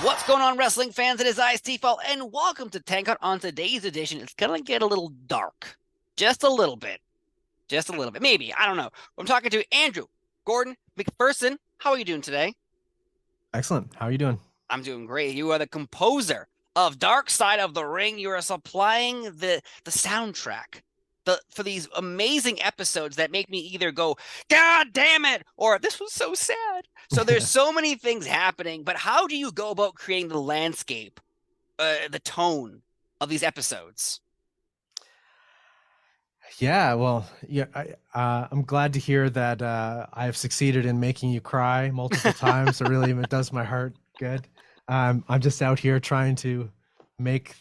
What's going on, wrestling fans? It is I, Steve, and welcome to Tank Out. On today's edition, it's going to get a little dark. Just a little bit. Just a little bit. Maybe. I don't know. I'm talking to Andrew Gordon McPherson. How are you doing today? Excellent. How are you doing? I'm doing great. You are the composer of Dark Side of the Ring. You are supplying the soundtrack for these amazing episodes that make me either go, God damn it, or this was so sad. So there's so many things happening, but how do you go about creating the landscape, the tone of these episodes? Yeah, well, I'm glad to hear that I have succeeded in making you cry multiple times. It does my heart good. I'm just out here trying to make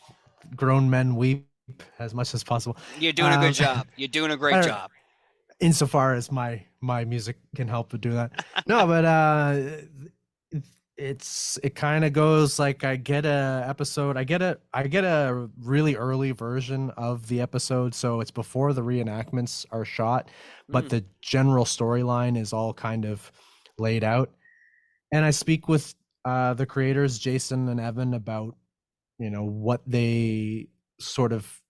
grown men weep as much as possible. You're doing a good job. You're doing a great job. Insofar as my music can help to do that. No, but it kind of goes like I get a really early version of the episode, so it's before the reenactments are shot, but the general storyline is all kind of laid out. And I speak with the creators, Jason and Evan, about what they sort of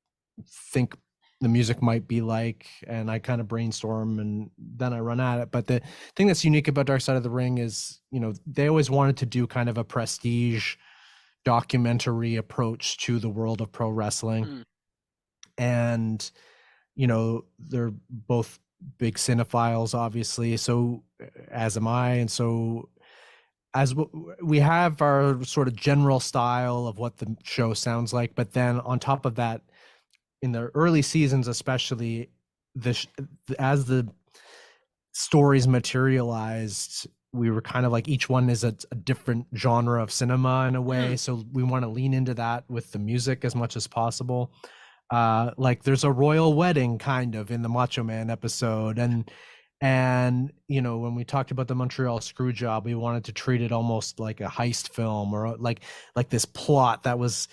think the music might be like, and I kind of brainstorm and then I run at it. But the thing that's unique about Dark Side of the Ring is, they always wanted to do kind of a prestige documentary approach to the world of pro wrestling. And, they're both big cinephiles, obviously. So as am I. And so as we have our sort of general style of what the show sounds like, but then on top of that, in the early seasons, especially, as the stories materialized, we were kind of like each one is a different genre of cinema in a way. So we want to lean into that with the music as much as possible. Like there's a royal wedding kind of in the Macho Man episode, and when we talked about the Montreal Screwjob, we wanted to treat it almost like a heist film, or like this plot that was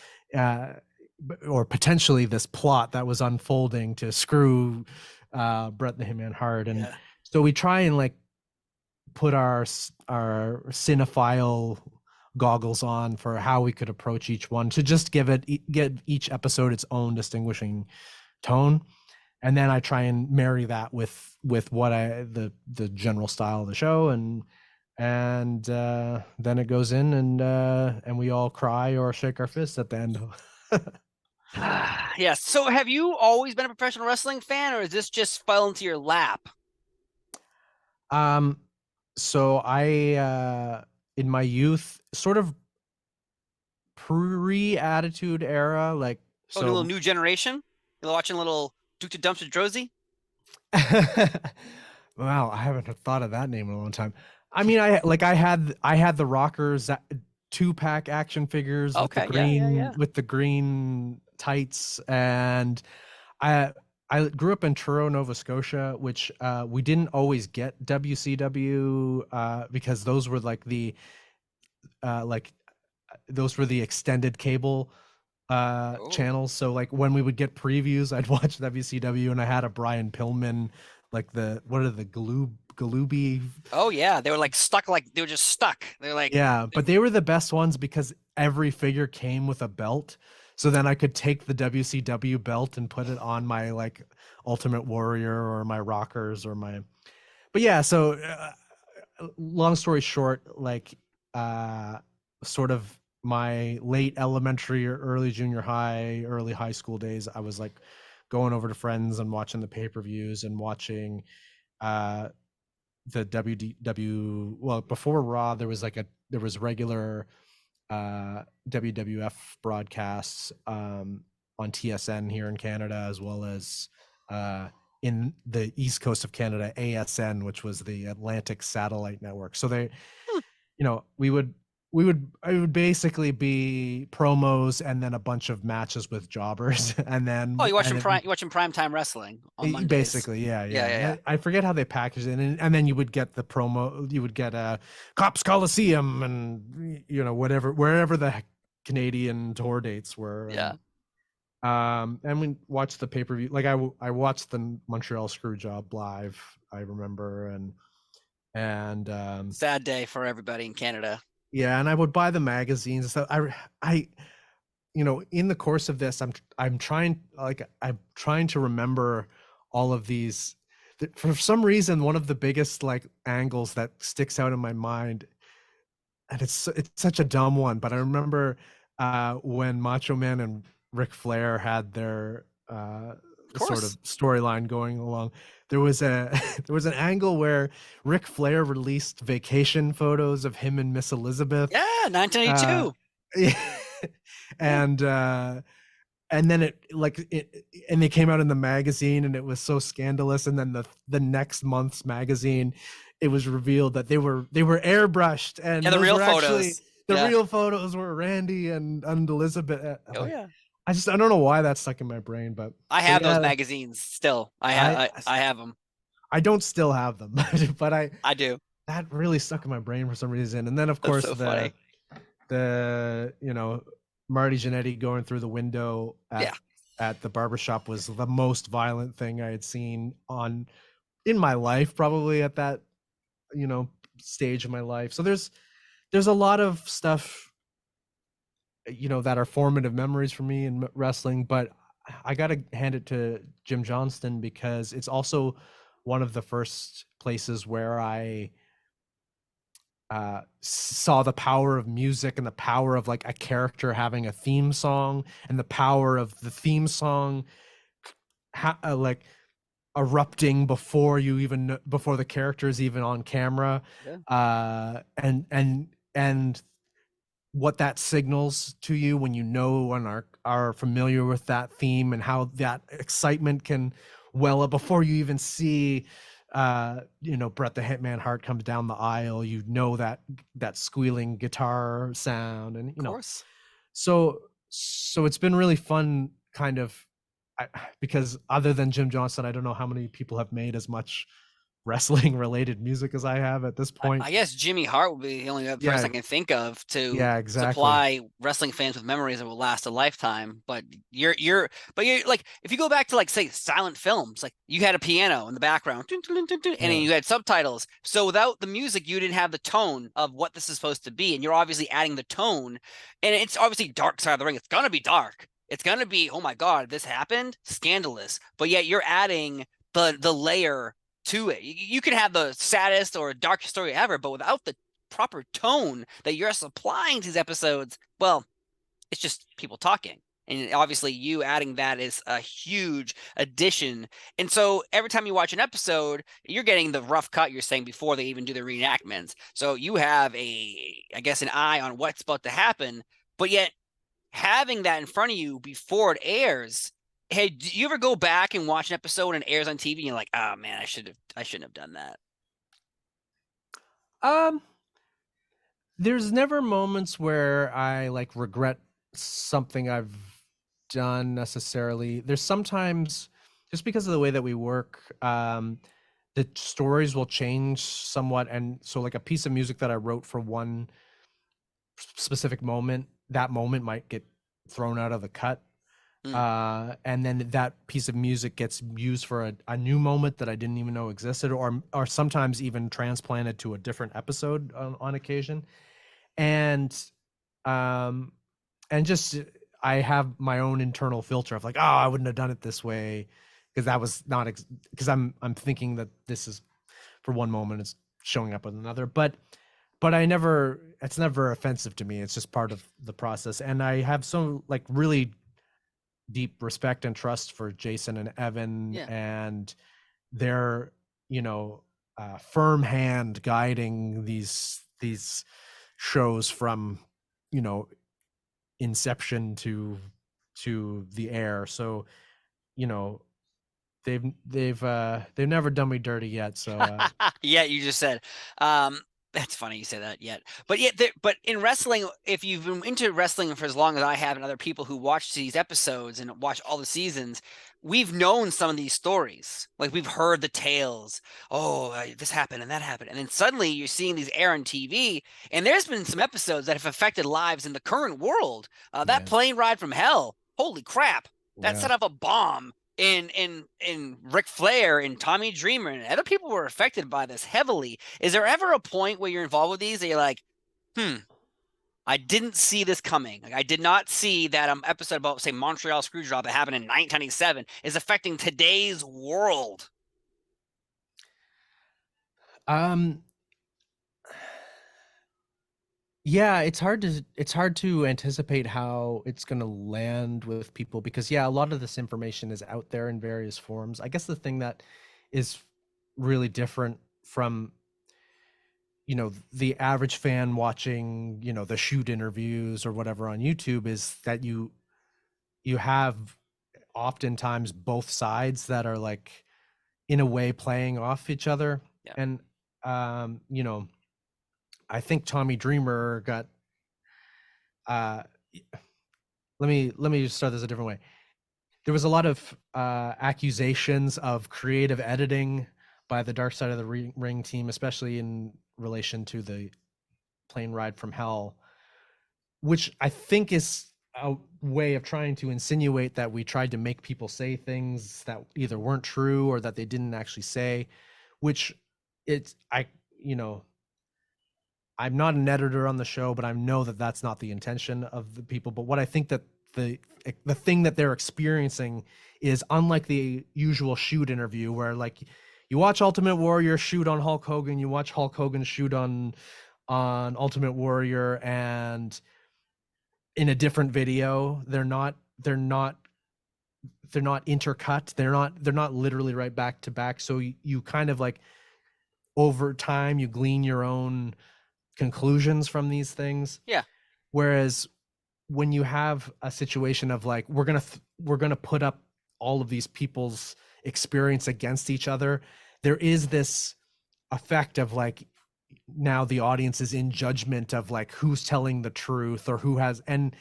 or potentially this plot that was unfolding to screw Bret the Hitman Hart. And so we try and like put our cinephile goggles on for how we could approach each one to just give each episode its own distinguishing tone. And then I try and marry that with what the general style of the show, and then it goes in, and we all cry or shake our fists at the end. Yes. So have you always been a professional wrestling fan, or is this just fell into your lap? So I in my youth, sort of pre-Attitude Era, like a little New Generation? You're watching a little Duke to Dumpster Drosy? Wow, I haven't thought of that name in a long time. I mean, I had the Rockers 2-pack action figures with the green tights, and I grew up in Truro, Nova Scotia, which we didn't always get WCW because those were like those were the extended cable channels. So like when we would get previews, I'd watch WCW, and I had a Brian Pillman, like what are the Galooby? Oh yeah, they were like stuck, like they were just stuck. They're like, yeah, but they were the best ones because every figure came with a belt. So then I could take the WCW belt and put it on my like Ultimate Warrior or my Rockers or my. But yeah, so long story short, like sort of my late elementary or early junior high, early high school days, I was like going over to friends and watching the pay-per-views and watching the WW. Well, before Raw, there was regular WWF broadcasts on TSN here in Canada, as well as in the east coast of Canada, ASN, which was the Atlantic Satellite Network. So they, it would basically be promos and then a bunch of matches with jobbers, and then you're watching primetime wrestling on Mondays. Basically, yeah. I forget how they packaged it, and then you would get the promo. You would get a Cops Coliseum, and wherever the Canadian tour dates were. Yeah. And we watched the pay-per-view. Like I watched the Montreal Screwjob live, I remember, and sad day for everybody in Canada. Yeah, and I would buy the magazines. So I, in the course of this, I'm trying to remember all of these. For some reason, one of the biggest like angles that sticks out in my mind, and it's such a dumb one, but I remember when Macho Man and Ric Flair had their Of sort of course. storyline going along. There was a there was an angle where Ric Flair released vacation photos of him and Miss Elizabeth. Yeah, Uh, 1982. Yeah. and and then and they came out in the magazine, and it was so scandalous. And then the next month's magazine, it was revealed that they were airbrushed, Yeah, and the those real were actually photos. the Yeah. real photos were Randy and Elizabeth. Oh Like, yeah. I don't know why that's stuck in my brain, I but have those yeah, magazines still. I I have them. I don't still have them, but I do. that really stuck in my brain for some reason. And then of That's course so funny. the Marty Jannetty going through the window Yeah. at the barbershop was the most violent thing I had seen on in my life, probably at that you know stage of my life. So there's a lot of stuff that are formative memories for me in wrestling, but I got to hand it to Jim Johnston because it's also one of the first places where I saw the power of music and the power of like a character having a theme song and the power of the theme song like erupting before the character is even on camera. Yeah. And what that signals to you when and are familiar with that theme, and how that excitement can well up before you even see Bret the Hitman Hart comes down the aisle. That squealing guitar sound, and Of course. so it's been really fun, kind of, because other than Jim Johnson, I don't know how many people have made as much wrestling related music as I have at this point. I guess Jimmy Hart would be the only other person Yeah, I can think of to yeah, exactly. supply wrestling fans with memories that will last a lifetime. But you're like, if you go back to like say silent films, like you had a piano in the background, and then Yeah, you had subtitles. So without the music, you didn't have the tone of what this is supposed to be, and you're obviously adding the tone. And it's obviously dark side of the ring. It's gonna be dark. It's gonna be, oh my god, this happened, scandalous. But yet you're adding the layer to it. You can have the saddest or darkest story ever, but without the proper tone that you're supplying to these episodes, well, it's just people talking. And obviously, you adding that is a huge addition. And so every time you watch an episode, you're getting the rough cut you're saying before they even do the reenactments. So you have I guess, an eye on what's about to happen, but yet having that in front of you before it airs. Hey, do you ever go back and watch an episode and it airs on TV and you're like, oh man, I shouldn't have done that. um there's never moments where I like regret something I've done necessarily. There's sometimes, just because of the way that we work, the stories will change somewhat, and so like a piece of music that I wrote for one specific moment, that moment might get thrown out of the cut. Mm, And then that piece of music gets used for a new moment that I didn't even know existed, or sometimes even transplanted to a different episode on occasion. And um and just I have my own internal filter of like, oh, I wouldn't have done it this way, because that was not because I'm thinking that this is for one moment, it's showing up with another. But it's never offensive to me. It's just part of the process. And I have some like really deep respect and trust for Jason and Evan, yeah. and their firm hand guiding these shows from you know inception to the air. So you know they've never done me dirty yet. So Yeah, you just said. That's funny you say that yet. But yet, but in wrestling, if you've been into wrestling for as long as I have, and other people who watch these episodes and watch all the seasons, we've known some of these stories. Like we've heard the tales. Oh, this happened and that happened, and then suddenly you're seeing these air on TV. And there's been some episodes that have affected lives in the current world. That yeah, plane ride from hell. Holy crap! That yeah. set off a bomb in Ric Flair and Tommy Dreamer and other people were affected by this heavily. Is there ever a point where you're involved with these that you're like, hmm? I didn't see this coming. Like, I did not see that episode about, say, Montreal Screwjob that happened in 1997 is affecting today's world. Um, yeah, it's hard to anticipate how it's going to land with people because yeah, a lot of this information is out there in various forms. I guess the thing that is really different from the average fan watching the shoot interviews or whatever on YouTube is that you have oftentimes both sides that are like in a way playing off each other. Yeah. And um you know I think Tommy Dreamer got uh let me start this a different way. There was a lot of accusations of creative editing by the Dark Side of the Ring team, especially in relation to the plane ride from hell, which I think is a way of trying to insinuate that we tried to make people say things that either weren't true or that they didn't actually say, which it's I you know I'm not an editor on the show, but I know that that's not the intention of the people. But what I think that the the thing that they're experiencing is unlike the usual shoot interview where like you watch Ultimate Warrior shoot on Hulk Hogan, you watch Hulk Hogan shoot on Ultimate Warrior, and in a different video, they're not intercut. They're not literally right back to back. So you kind of like over time you glean your own conclusions from these things. Yeah. Whereas when you have a situation of like we're gonna put up all of these people's experience against each other, there is this effect of like now the audience is in judgment of like who's telling the truth or who has and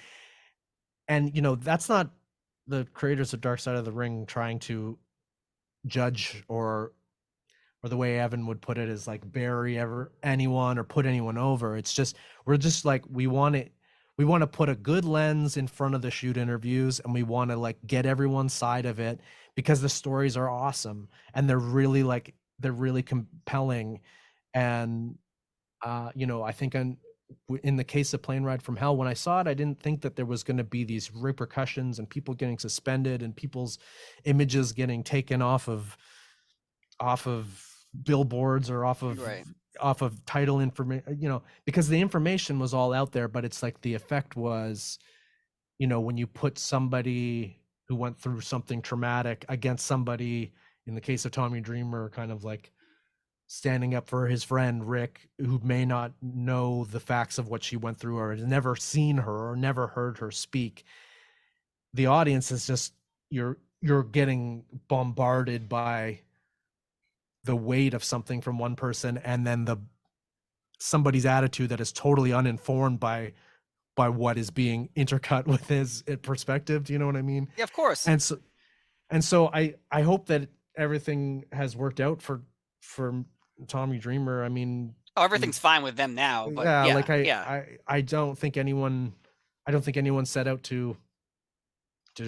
that's not the creators of Dark Side of the Ring trying to judge or the way Evan would put it is like bury anyone or put anyone over. It's just we're just like we want to put a good lens in front of the shoot interviews, and we want to like get everyone's side of it because the stories are awesome and they're really compelling. And I think in the case of Plane Ride from Hell, when I saw it, I didn't think that there was going to be these repercussions and people getting suspended and people's images getting taken off of billboards or off of Right. title information, because the information was all out there, but it's like the effect was, when you put somebody who went through something traumatic against somebody, in the case of Tommy Dreamer, kind of like standing up for his friend Rick, who may not know the facts of what she went through or has never seen her or never heard her speak. The audience is just you're getting bombarded by the weight of something from one person, and then somebody's attitude that is totally uninformed by what is being intercut with his perspective. Do you know what I mean? Yeah, of course. And so I hope that everything has worked out for Tommy Dreamer. I mean, Oh, everything's fine with them now, but yeah, yeah, like yeah. I don't think anyone set out to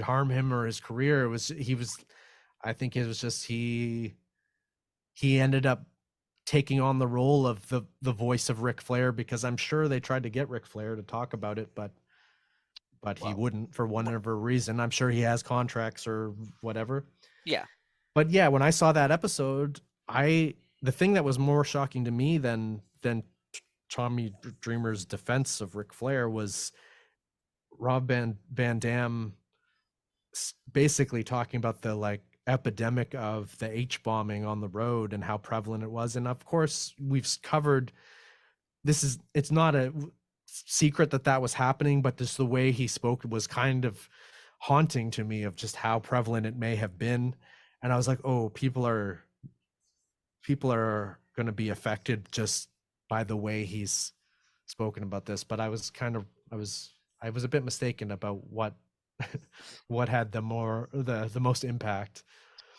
harm him or his career. I think it was just he ended up taking on the role of the voice of Ric Flair, because I'm sure they tried to get Ric Flair to talk about it, but he Well, wouldn't for whatever reason. I'm sure he has contracts or whatever. yeah. But yeah, when I saw that episode, the thing that was more shocking to me than Tommy Dreamer's defense of Ric Flair was Rob Van Dam basically talking about the like epidemic of the H bombing on the road and how prevalent it was. And of course, we've covered it's not a secret that was happening, but just the way he spoke was kind of haunting to me of just how prevalent it may have been. And I was like, oh, people are going to be affected just by the way he's spoken about this. But I was a bit mistaken about what what had the most impact.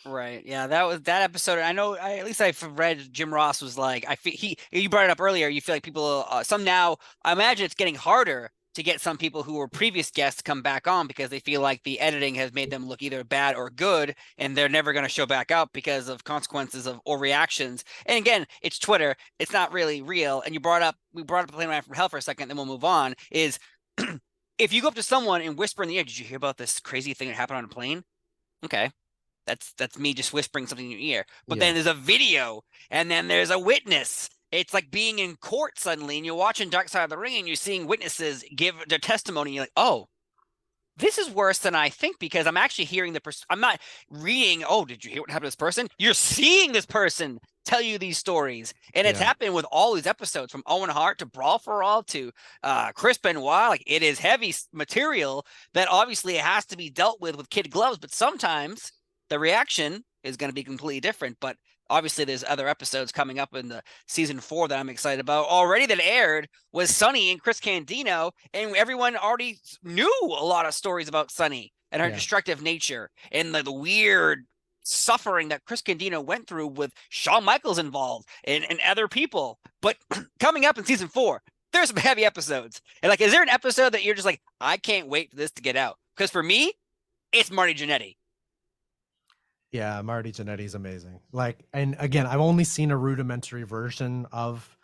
Right. Yeah, that episode. I know. At least I've read. Jim Ross was like, I feel you brought it up earlier. You feel like people, some now. I imagine it's getting harder to get some people who were previous guests to come back on because they feel like the editing has made them look either bad or good, and they're never going to show back up because of consequences of or reactions. And again, it's Twitter; it's not really real. And we brought up Plane Ride from Hell for a second, then we'll move on. Is if you go up to someone and whisper in the ear, "Did you hear about this crazy thing that happened on a plane?" Okay, that's me just whispering something in your ear. But Yeah. then there's a video, and then there's a witness. It's like being in court suddenly, and you're watching Dark Side of the Ring, and you're seeing witnesses give their testimony. And you're like, oh, this is worse than I think because I'm actually hearing I'm not reading. Oh, did you hear what happened to this person? You're seeing this person tell you these stories, and it's Yeah. happened with all these episodes, from Owen Hart to Brawl for All to Chris Benoit. Like, it is heavy material that obviously it has to be dealt with kid gloves, but sometimes the reaction is going to be completely different. But obviously, there's other episodes coming up in the season 4 that I'm excited about. Already that aired was Sunny and Chris Candido, and everyone already knew a lot of stories about Sunny and her Yeah. destructive nature and the weird suffering that Chris Candido went through with Shawn Michaels involved and other people. But coming up in season 4, there's some heavy episodes. And like, is there an episode that you're just like, I can't wait for this to get out? Because for me, it's Marty Jannetty. Yeah, Marty Jannetty's amazing. Like, and again, I've only seen a rudimentary version of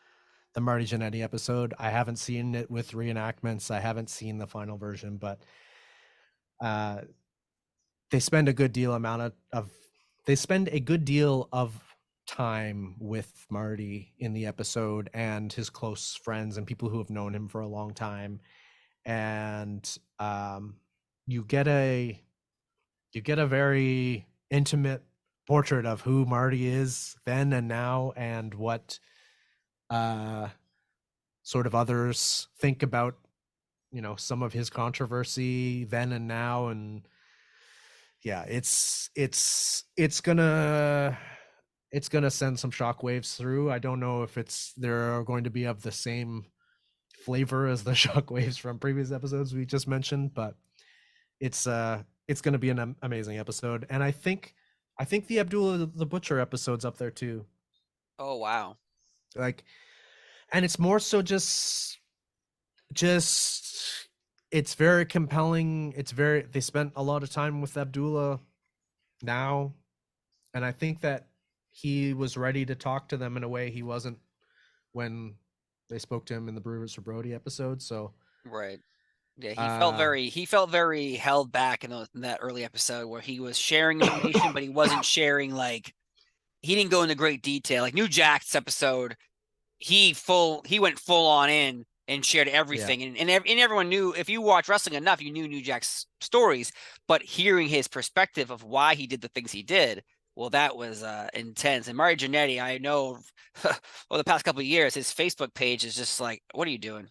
the Marty Jannetty episode. I haven't seen it with reenactments. I haven't seen the final version, but uh, they spend a good deal they spend a good deal of time with Marty in the episode and his close friends and people who have known him for a long time. And you get a very intimate portrait of who Marty is then and now, and what sort of others think about, some of his controversy then and now. And yeah, it's gonna send some shockwaves through. I don't know if they're going to be of the same flavor as the shockwaves from previous episodes we just mentioned, but it's going to be an amazing episode. And I think the Abdullah the Butcher episode's up there too. Oh, wow. Like, and it's more so just it's very compelling. They spent a lot of time with Abdullah now, and I think that he was ready to talk to them in a way he wasn't when they spoke to him in the Brewers for Brody episode. So Right. Yeah, uh he felt very held back in that early episode where he was sharing information, but he wasn't sharing, like, he didn't go into great detail. Like New Jack's episode, he went full on in and shared yeah. everything, and everyone knew, if you watch wrestling enough, you knew New Jack's stories, but hearing his perspective of why he did the things he did, well, that was intense. And Mario Jannetty, I know, over the past couple of years, his Facebook page is just like, what are you doing?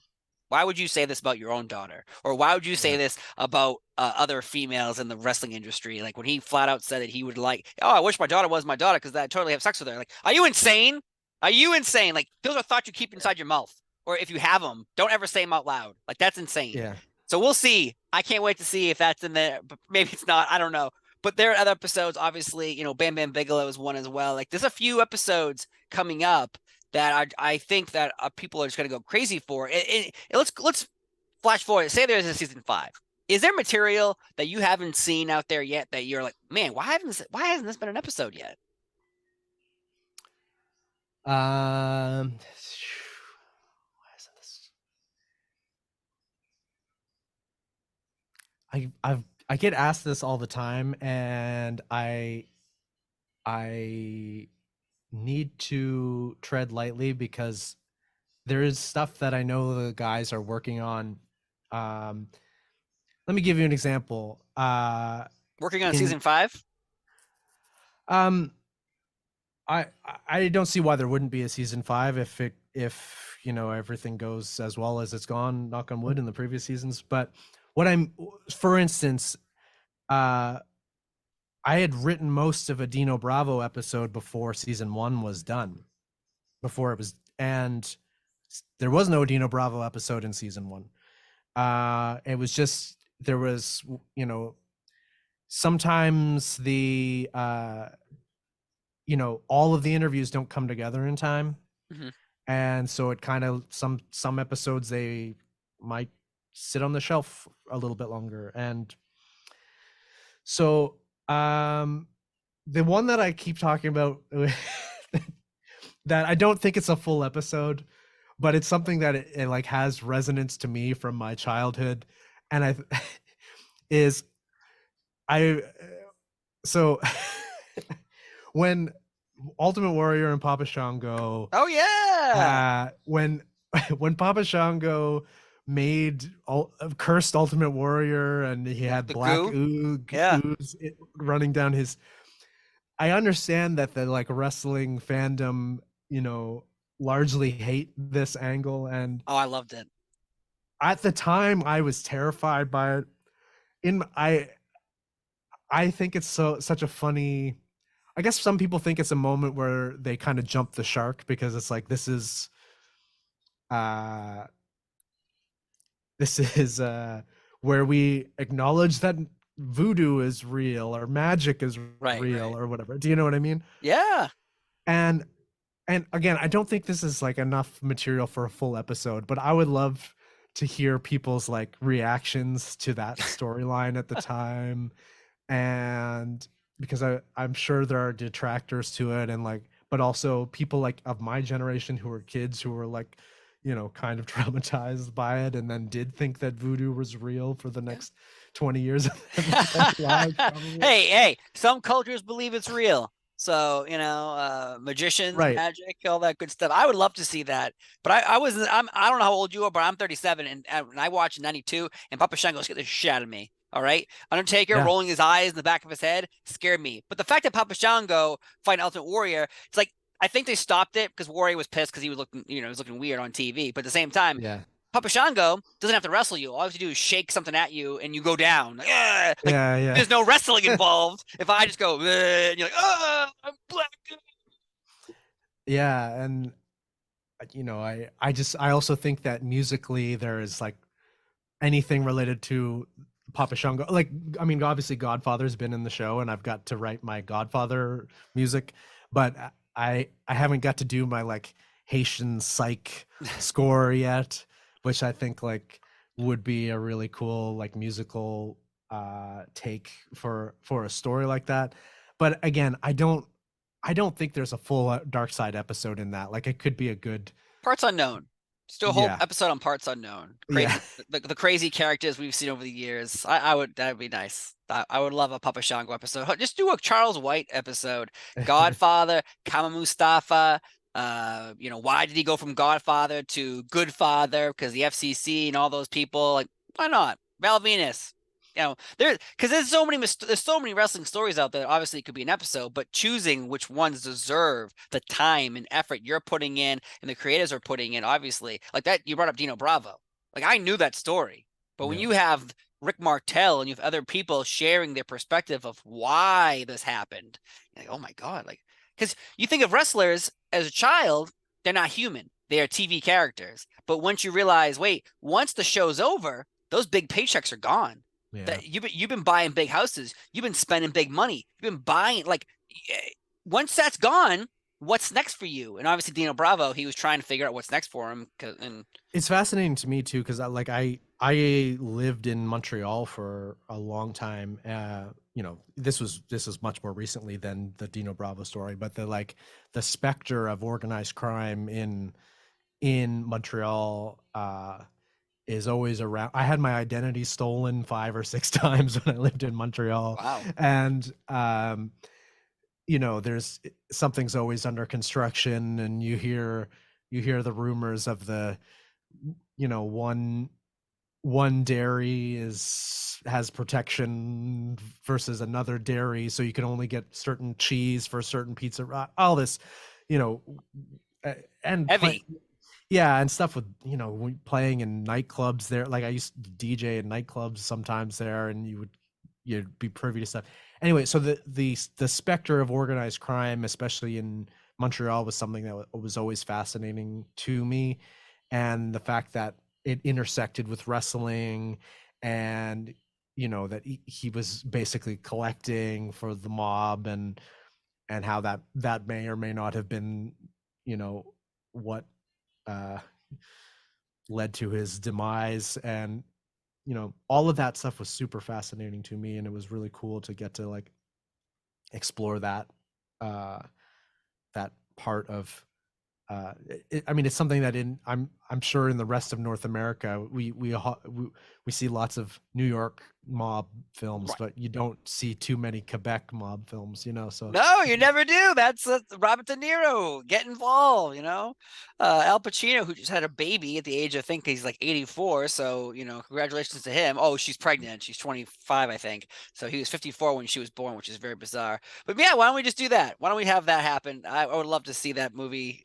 Why would you say this about your own daughter? Or why would you say Yeah. this about other females in the wrestling industry? Like, when he flat out said that he would, like, oh, I wish my daughter was my daughter because I'd totally have sex with her. Like, are you insane? Are you insane? Like, those are thoughts you keep inside your mouth. Or if you have them, don't ever say them out loud. Like, that's insane. Yeah. So we'll see. I can't wait to see if that's in there, but maybe it's not. I don't know. But there are other episodes, obviously, Bam Bam Bigelow is one as well. Like, there's a few episodes coming up that I think that people are just going to go crazy for. Let's flash forward. Say there's a season 5. Is there material that you haven't seen out there yet that you're like, man, why hasn't this been an episode yet? Why isn't this? I get asked this all the time, and I need to tread lightly because there is stuff that I know the guys are working on. Um, Let me give you an example. Working on In season 5? um, I don't see why there wouldn't be a season 5 if everything goes as well as it's gone, knock on wood, in the previous seasons. But for instance, uh, I had written most of a Dino Bravo episode before season 1 was done. And there was no Dino Bravo episode in season 1. It was just, there was, sometimes all of the interviews don't come together in time. Mm-hmm. And so it kind of, some episodes they might sit on the shelf a little bit longer. And so the one that I keep talking about that I don't think it's a full episode, but it's something that it like has resonance to me from my childhood, and I is I so when Ultimate Warrior and Papa Shango, Oh yeah, when when Papa Shango made cursed Ultimate Warrior and he had the black goo. Yeah, ooze running down his. I understand that the like wrestling fandom, you know, largely hate this angle, and oh I loved it. at the time I was terrified by it. In I think it's such a funny. I guess some people think it's a moment where they kind of jump the shark because it's like uh this is where we acknowledge that voodoo is real or magic is Right, real right. or whatever. Do you know what I mean? Yeah, And again, I don't think this is like enough material for a full episode, but I would love to hear people's like reactions to that storyline at the time. And because I'm sure there are detractors to it, and like, but also people like of my generation who were kids who were like, you know, kind of traumatized by it and then did think that voodoo was real for the yeah. next 20 years of their lives probably. Hey, hey, some cultures believe it's real. So, magicians, Right. magic, all that good stuff. I would love to see that. But I wasn't, I don't know how old you are, but I'm 37 and when I watched 92 and Papa Shango scared the shit out of me. All right. Undertaker Yeah. rolling his eyes in the back of his head scared me. But the fact that Papa Shango fighting Ultimate Warrior, it's like, I think they stopped it because Warrior was pissed because he was looking, he was looking weird on TV. But at the same time, Yeah. Papa Shango doesn't have to wrestle you. All you have to do is shake something at you and you go down. Like Yeah. Yeah. there's no wrestling involved. If I just go and you're like, oh, I'm black. Yeah. And you know, I also think that musically there is like anything related to Papa Shango. Like, I mean, obviously Godfather's been in the show, and I've got to write my Godfather music, but I haven't got to do my like Haitian psych score yet, which I think like would be a really cool like musical take for a story like that. But again, I don't think there's a full Dark Side episode in that. Like, it could be a good. Parts unknown. Let's do a whole Yeah. episode on parts unknown. Yeah. Crazy, the crazy characters we've seen over the years. I would that'd be nice. I would love a Papa Shango episode. Just do a Charles White episode. Godfather, Kama Mustafa. Why did he go from Godfather to Good Father? Because the FCC and all those people. Like, why not? Val Venus. Because there's so many wrestling stories out there. Obviously, it could be an episode, but choosing which ones deserve the time and effort you're putting in and the creators are putting in, obviously, like that. You brought up Dino Bravo. Like I knew that story, but when Yeah. you have Rick Martel and you have other people sharing their perspective of why this happened, you're like, oh my god, like because you think of wrestlers as a child, they're not human. They are TV characters. But once you realize, wait, once the show's over, those big paychecks are gone Yeah. that you've been buying big houses, you've been spending big money, you've been buying like once that's gone, what's next for you? And obviously Dino Bravo, he was trying to figure out what's next for him. And It's fascinating to me too, because I lived in Montreal for a long time. You know, this was much more recently than the Dino Bravo story, but the specter of organized crime in Montreal is always around. I had my identity stolen 5 or 6 times when I lived in Montreal, wow, and you know, there's something's always under construction, and you hear the rumors of the, you know, one dairy has protection versus another dairy, so you can only get certain cheese for certain pizza, all this, you know, and heavy. yeah, and stuff with, you know, playing in nightclubs there. Like, I used to DJ in nightclubs sometimes there, and you'd be privy to stuff. Anyway, so the specter of organized crime, especially in Montreal, was something that was always fascinating to me, and the fact that it intersected with wrestling, and you know that he was basically collecting for the mob, and how that may or may not have been, you know, what uh led to his demise. And all of that stuff was super fascinating to me, and it was really cool to get to like explore uh that part of I mean, it's something that I'm sure in the rest of North America, we see lots of New York mob films, Right. but you don't see too many Quebec mob films, so No, you never do. That's Robert De Niro. Get involved, Al Pacino, who just had a baby at the age, I think he's like 84. So, congratulations to him. Oh, she's pregnant. She's 25, I think. So he was 54 when she was born, which is very bizarre. But yeah, why don't we just do that? Why don't we have that happen? I would love to see that movie.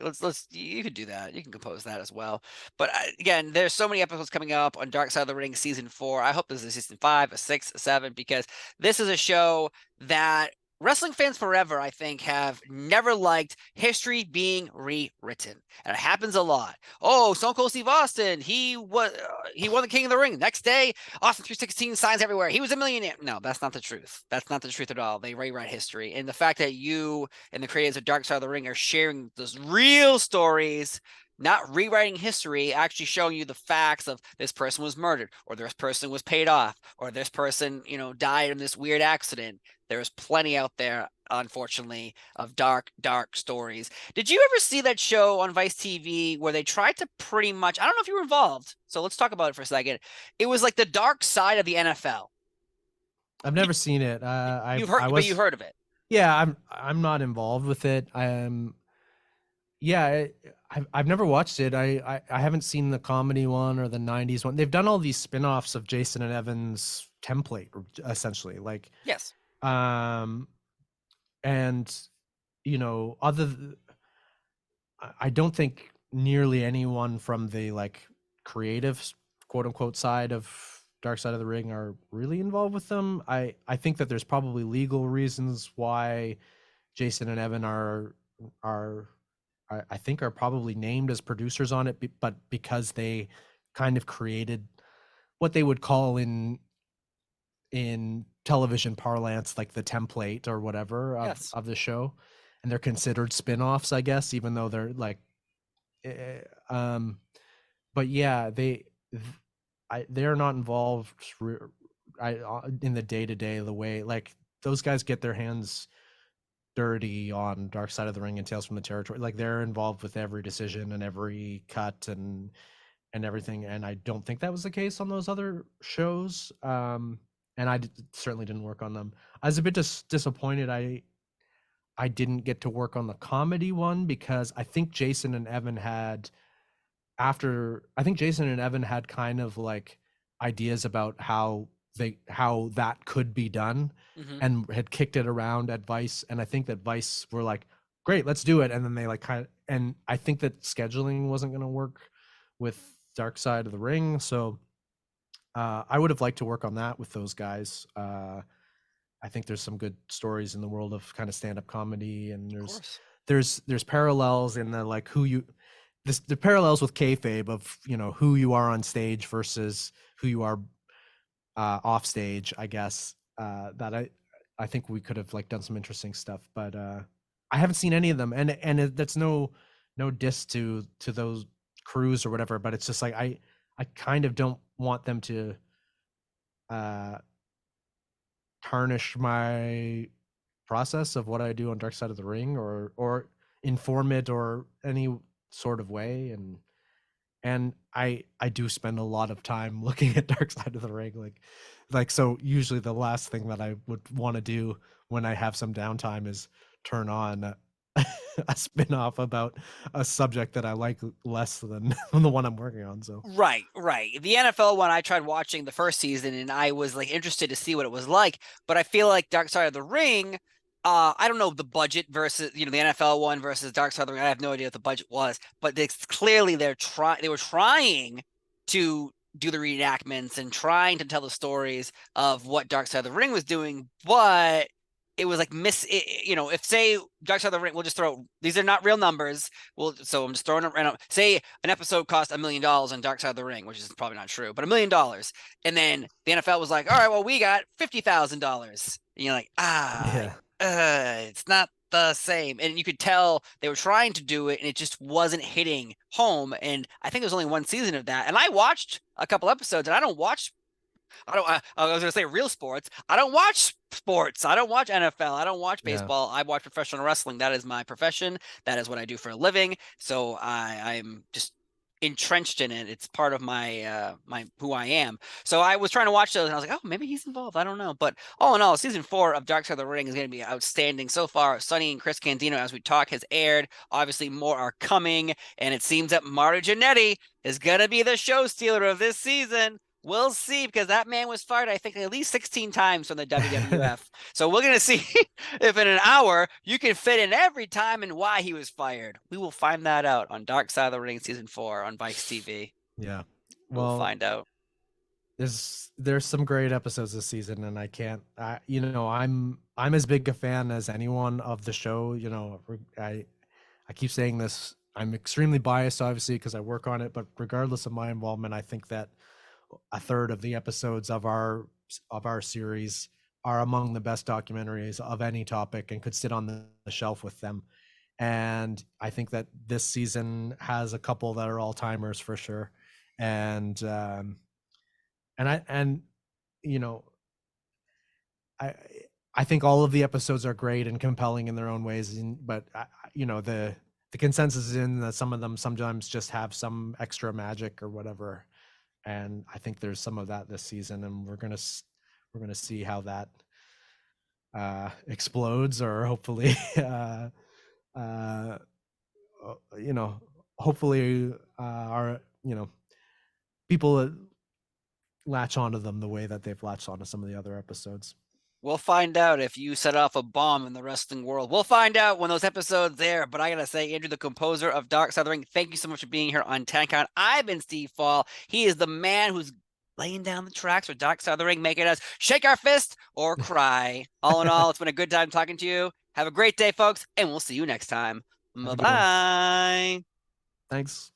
You could do that. You can compose that as well. But again, there's so many episodes coming up on Dark Side of the Ring season 4. I hope this is season 5, a 6, a 7, because this is a show that wrestling fans forever, I think, have never liked history being rewritten, and it happens a lot. Oh, Stone Cold Steve Austin, he won the King of the Ring. Next day, Austin 316 signs everywhere. He was a millionaire. No, that's not the truth. That's not the truth at all. They rewrite history, and the fact that you and the creators of Dark Side of the Ring are sharing those real stories, not rewriting history, actually showing you the facts of this person was murdered, or this person was paid off, or this person, died in this weird accident. There's plenty out there, unfortunately, of dark, dark stories. Did you ever see that show on Vice TV where they tried to pretty much, I don't know if you were involved, so let's talk about it for a second. It was like the dark side of the NFL. I've You, never seen it. you've I heard, but you was heard of it. Yeah, I'm not involved with it. Yeah, I've never watched it. I haven't seen the comedy one or the '90s one. They've done all these spin-offs of Jason and Evan's template, essentially. Like, Yes. um, and other I don't think nearly anyone from the like creative quote unquote side of Dark Side of the Ring are really involved with them. I think that there's probably legal reasons why Jason and Evan are I think are probably named as producers on it, but because they kind of created what they would call in television parlance like the template or whatever Yes. of the show, and they're considered spin-offs, I guess, even though they're like eh, um but yeah, they're not involved in the day-to-day, the way like those guys get their hands dirty on Dark Side of the Ring and Tales from the Territory. Like they're involved with every decision and every cut and everything. And I don't think that was the case on those other shows. And certainly didn't work on them. I was a bit disappointed. I didn't get to work on the comedy one because I think Jason and Evan had kind of like ideas about how that could be done, Mm-hmm. and had kicked it around at Vice, and I think that Vice were like, great, let's do it, and then they like kind of, and I think that scheduling wasn't going to work with Dark Side of the Ring, so I would have liked to work on that with those guys. I think there's some good stories in the world of kind of stand-up comedy, and Of course. there's parallels in the like the parallels with kayfabe of who you are on stage versus who you are off stage, I guess. That I think we could have like done some interesting stuff, but I haven't seen any of them, and that's no diss to those crews or whatever, but it's just like I kind of don't want them to uh tarnish my process of what I do on Dark Side of the Ring, or inform it or any sort of way. And I do spend a lot of time looking at Dark Side of the Ring, like so usually the last thing that I would want to do when I have some downtime is turn on a spin-off about a subject that I like less than the one I'm working on. So Right, right. The NFL one, I tried watching the first season and I was like interested to see what it was like, but I feel like Dark Side of the Ring, I don't know the budget versus, the NFL one versus Dark Side of the Ring. I have no idea what the budget was, but it's clearly they were trying to do the reenactments and trying to tell the stories of what Dark Side of the Ring was doing, but it was like if say Dark Side of the Ring, we'll just throw, these are not real numbers. So I'm just throwing it random. Say an episode cost $1 million on Dark Side of the Ring, which is probably not true, but $1 million. And then the NFL was like, all right, well, we got $50,000. And you're like, yeah, it's not the same. And you could tell they were trying to do it and it just wasn't hitting home. And I think there was only one season of that. And I watched a couple episodes, and I don't watch I was gonna say real sports. I don't watch sports. I don't watch NFL. I don't watch Yeah. baseball. I watch professional wrestling. That is my profession. That is what I do for a living. So I'm just entrenched in it. It's part of my who I am. So I was trying to watch those and I was like, oh, maybe he's involved. I don't know. But all in all, season 4 of Dark Side of the Ring is going to be outstanding so far. Sonny and Chris Candido, as we talk, has aired. Obviously, more are coming, and it seems that Marty Jannetty is going to be the show stealer of this season. We'll see, because that man was fired, I think, at least 16 times from the WWF. So we're going to see if in an hour you can fit in every time and why he was fired. We will find that out on Dark Side of the Ring season 4 on Vikes TV. Yeah. We'll Well, find out. there's some great episodes this season, and I can't, I'm as big a fan as anyone of the show. I keep saying this. I'm extremely biased, obviously, because I work on it. But regardless of my involvement, I think that a third of the episodes of our series are among the best documentaries of any topic and could sit on the shelf with them. And I think that this season has a couple that are all timers for sure. And and you know I I think all of the episodes are great and compelling in their own ways. But the consensus is in that some of them sometimes just have some extra magic or whatever. And I think there's some of that this season, and we're gonna see how that explodes, or hopefully, uh, you know, hopefully, our people latch onto them the way that they've latched onto some of the other episodes. We'll find out if you set off a bomb in the wrestling world. We'll find out when those episodes there. But I gotta say, Andrew, the composer of Dark Side of the Ring, thank you so much for being here on Tancon. I've been Steve Fall. He is the man who's laying down the tracks for Dark Side of the Ring, making us shake our fist or cry. All in all, it's been a good time talking to you. Have a great day, folks, and we'll see you next time. Have a good one. Bye-bye. Thanks.